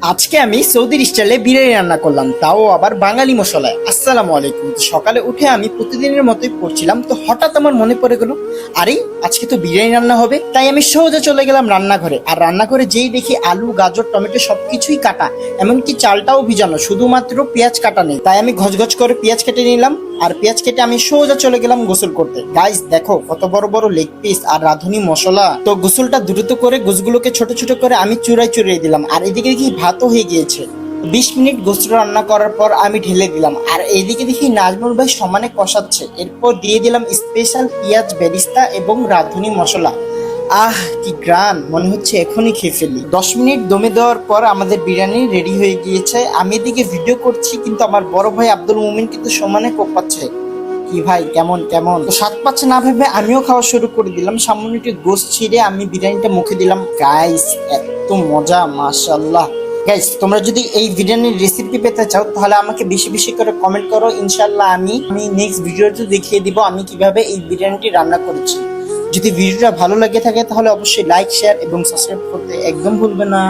আজকে আমি সৌদির স্টাইলে বিরিয়ানি রান্না করলাম, তাও আবার বাঙালি মশলায়। আসসালামু আলাইকুম। সকালে উঠে আমি প্রতিদিনের মতোই পড়ছিলাম, তো হঠাৎ আমার মনে পড়ে গেল, আরে আজকে তো বিরিয়ানি রান্না হবে। তাই আমি সোজা চলে গেলাম রান্নাঘরে। আর রান্নাঘরে যেই দেখি আলু, গাজর, টমেটো সবকিছুই কাটা, এমনকি চালটাও ভিজানো, শুধুমাত্র পেঁয়াজ কাটা নেই। তাই আমি ঘচঘচ করে পেঁয়াজ কেটে নিলাম। আর পেঁয়াজ কেটে আমি সোজা চলে গেলাম গোসল করতে। গাইস দেখো কত বড় বড় লেগ পিস আর রাঁধুনি মশলা। তো গোসলটা দ্রুত করে গোসগুলোকে ছোট ছোট করে আমি চুরাই চুরিয়ে দিলাম। আর এদিকে দেখি ভাতও হয়ে গিয়েছে। 20 মিনিট গোসল রান্না করার পর আমি ঢেলে দিলাম। আর এইদিকে দেখি নাজমুল ভাই সমানে কষাচ্ছে। এরপর দিয়ে দিলাম স্পেশাল পেঁয়াজ বেরিস্তা এবং রাঁধুনি মশলা। আহ কি গ্রান, মনে হচ্ছে এখনই খেয়ে ফেলি। 10 মিনিট দমে দেওয়ার পর আমাদের বিরিয়ানি রেডি হয়ে গিয়েছে। আমি এদিকে ভিডিও করছি, কিন্তু আমার বড় ভাই আব্দুল মুমিন কিন্তু সমানে কোপাচ্ছে। কি ভাই, কেমন কেমন? তো স্বাদ পাচ্ছে না ভেবে আমিও খাওয়া শুরু করে দিলাম। সামান্য একটু গোস্ত ছিঁড়ে আমি বিরিয়ানিটা মুখে দিলাম। গাইস এত মজা, মাশাআল্লাহ। গাইস তোমরা যদি এই বিরিয়ানির রেসিপি পেতে চাও তাহলে আমাকে বেশি বেশি করে কমেন্ট করো। ইনশাআল্লাহ আমি নেক্সট ভিডিওতে দেখিয়ে দিব আমি কিভাবে এই বিরিয়ানিটি রান্না করেছি। যদি ভিডিওটা ভালো লাগে থাকে তাহলে অবশ্যই লাইক, শেয়ার এবং সাবস্ক্রাইব করতে একদম ভুলবে না।